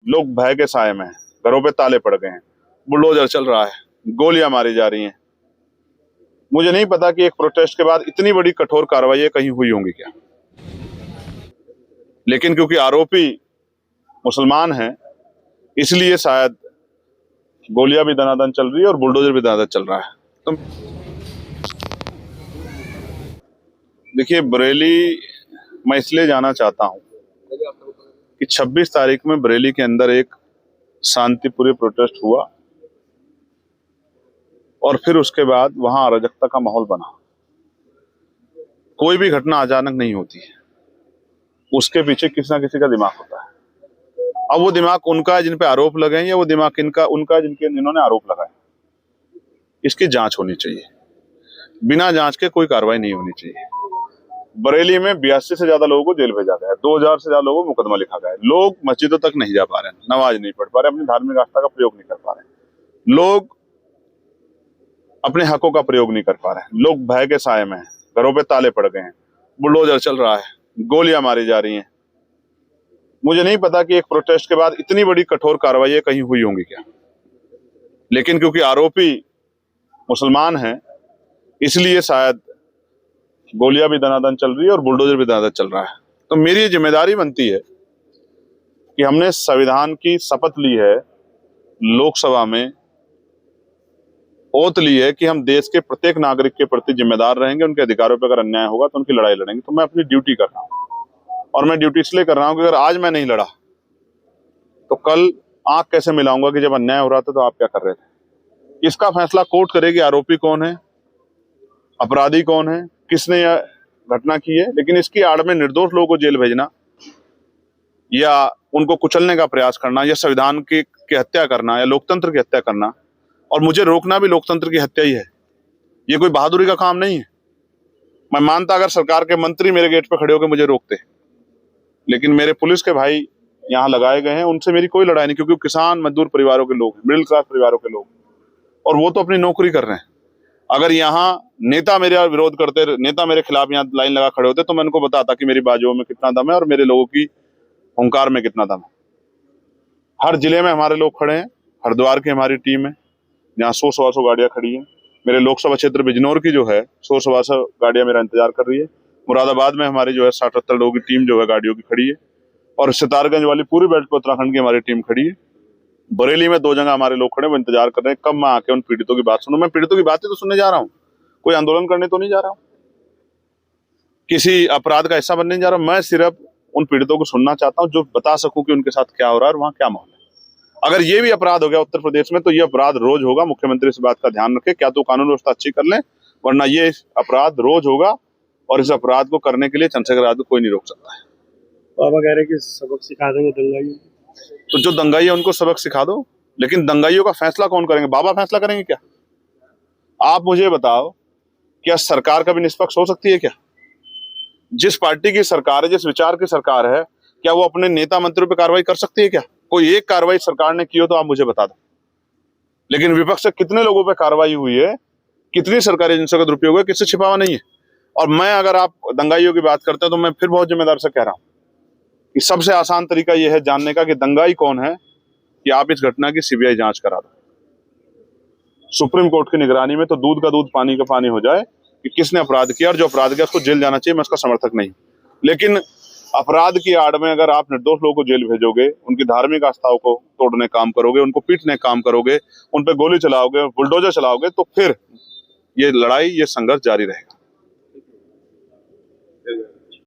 लोग भय के साए में हैं, घरों पे ताले पड़ गए हैं, बुलडोजर चल रहा है, गोलियां मारी जा रही हैं। मुझे नहीं पता कि एक प्रोटेस्ट के बाद इतनी बड़ी कठोर कार्रवाई कहीं हुई होंगी क्या, लेकिन क्योंकि आरोपी मुसलमान हैं इसलिए शायद गोलियां भी दनादन चल रही है और बुलडोजर भी दनादन चल रहा है। तो देखिए, बरेली मैं इसलिए जाना चाहता हूं कि 26 तारीख में बरेली के अंदर एक शांतिपूर्ण प्रोटेस्ट हुआ और फिर उसके बाद वहां अराजकता का माहौल बना। कोई भी घटना अचानक नहीं होती है, उसके पीछे किसी ना किसी का दिमाग होता है। अब वो दिमाग उनका है जिन पे आरोप लगे हैं या वो दिमाग उनका जिन्होंने आरोप लगाए। इसकी जांच होनी चाहिए, बिना जांच के कोई कार्रवाई नहीं होनी चाहिए। बरेली में 82 से ज्यादा लोगों को जेल भेजा गया है, 2000 से ज्यादा लोगों को मुकदमा लिखा गया है। लोग मस्जिदों तक नहीं जा पा रहे हैं, नमाज नहीं पढ़ पा रहे, अपनी धार्मिक आस्था का प्रयोग नहीं कर पा रहे, लोग अपने हकों का प्रयोग नहीं कर पा रहे, लोग भय के साए में हैं, घरों पे ताले पड़ गए हैं, बुलडोजर चल रहा है, गोलियां मारी जा रही हैं। मुझे नहीं पता कि एक प्रोटेस्ट के बाद इतनी बड़ी कठोर कार्रवाई कहीं हुई होंगी क्या, लेकिन क्योंकि आरोपी मुसलमान हैं इसलिए शायद गोलियां भी दनादन चल रही है और बुलडोजर भी दनादन चल रहा है। तो मेरी जिम्मेदारी बनती है कि हमने संविधान की शपथ ली है, लोकसभा में ओथ ली है कि हम देश के प्रत्येक नागरिक के प्रति जिम्मेदार रहेंगे, उनके अधिकारों पर अगर अन्याय होगा तो उनकी लड़ाई लड़ेंगे। तो मैं अपनी ड्यूटी कर रहा हूं और मैं ड्यूटी इसलिए कर रहा हूं कि अगर आज मैं नहीं लड़ा तो कल आंख कैसे मिलाऊंगा कि जब अन्याय हो रहा था तो आप क्या कर रहे थे। इसका फैसला कोर्ट करेगी, आरोपी कौन है, अपराधी कौन है, किसने यह घटना की है। लेकिन इसकी आड़ में निर्दोष लोगों को जेल भेजना या उनको कुचलने का प्रयास करना या संविधान की हत्या करना या लोकतंत्र की हत्या करना, और मुझे रोकना भी लोकतंत्र की हत्या ही है। ये कोई बहादुरी का काम नहीं है। मैं मानता अगर सरकार के मंत्री मेरे गेट पे खड़े होकर मुझे रोकते, लेकिन मेरे पुलिस के भाई यहाँ लगाए गए हैं, उनसे मेरी कोई लड़ाई नहीं, क्योंकि किसान मजदूर परिवारों के लोग हैं, मिडिल क्लास परिवारों के लोग, और वो तो अपनी नौकरी कर रहे हैं। अगर यहाँ नेता मेरा विरोध करते, नेता मेरे खिलाफ यहाँ लाइन लगा खड़े होते तो मैं उनको बताता कि मेरी बाजुओं में कितना दम है और मेरे लोगों की हुंकार में कितना दम है। हर जिले में हमारे लोग खड़े हैं, हरिद्वार की हमारी टीम है, यहाँ 100-125 गाड़ियां खड़ी हैं। मेरे लोकसभा क्षेत्र बिजनौर की जो है 100-125 गाड़ियां मेरा इंतजार कर रही है। मुरादाबाद में हमारी जो है 60-70 लोगों की टीम जो है गाड़ियों की खड़ी है, और सितारगंज वाली पूरी बेल्ट पर उत्तराखंड की हमारी टीम खड़ी है। बरेली में 2 जगह हमारे लोग खड़े, वो इंतजार कर रहे हैं कब मैं आके उन पीड़ितों की बात सुनूं। मैं पीड़ितों की बातें तो सुनने जा रहा हूँ, कोई आंदोलन करने तो नहीं जा रहा हूँ, किसी अपराध का हिस्सा बनने नहीं जा रहा हूँ। मैं सिर्फ उन पीड़ितों को सुनना चाहता हूँ, जो बता सकूं कि उनके साथ क्या हो रहा है और वहां क्या माहौल है। अगर ये भी अपराध हो गया उत्तर प्रदेश में तो ये अपराध रोज होगा। मुख्यमंत्री इस बात का ध्यान रखे, क्या तो कानून व्यवस्था अच्छी कर लें, वरना ये अपराध रोज होगा और इस अपराध को करने के लिए चंद्रशेखर आजाद को कोई नहीं रोक सकता है। बाबा कह रहे कि सबक सिखा देंगे दंगाई, तो जो दंगाई है उनको सबक सिखा दो, लेकिन दंगाइयों का फैसला कौन करेंगे? बाबा फैसला करेंगे क्या? आप मुझे बताओ, क्या सरकार कभी निष्पक्ष हो सकती है क्या? जिस पार्टी की सरकार है, जिस विचार की सरकार है, क्या वो अपने नेता मंत्रियों पर कार्रवाई कर सकती है क्या? कोई एक कार्रवाई सरकार ने की हो तो आप मुझे बता दो। लेकिन विपक्ष से कितने लोगों पे कार्रवाई हुई है, कितनी सरकारी एजेंसियों का दुरुपयोग है, किससे छिपावा नहीं है। और मैं, अगर आप दंगाइयों की बात करते हैं तो मैं फिर बहुत जिम्मेदार से कह रहा हूं कि सबसे आसान तरीका यह है जानने का कि दंगाई कौन है, कि आप इस घटना की सीबीआई जांच करा दो। सुप्रीम कोर्ट की निगरानी में तो दूध का दूध पानी का पानी हो जाए कि किसने अपराध किया, और जो अपराध किया उसको जेल जाना चाहिए, मैं उसका समर्थक नहीं। लेकिन अपराध की आड़ में अगर आप निर्दोष लोगों को जेल भेजोगे, उनकी धार्मिक आस्थाओं को तोड़ने काम करोगे, उनको पीटने काम करोगे, उन पर गोली चलाओगे, बुलडोजर चलाओगे, तो फिर ये लड़ाई, ये संघर्ष जारी रहेगा।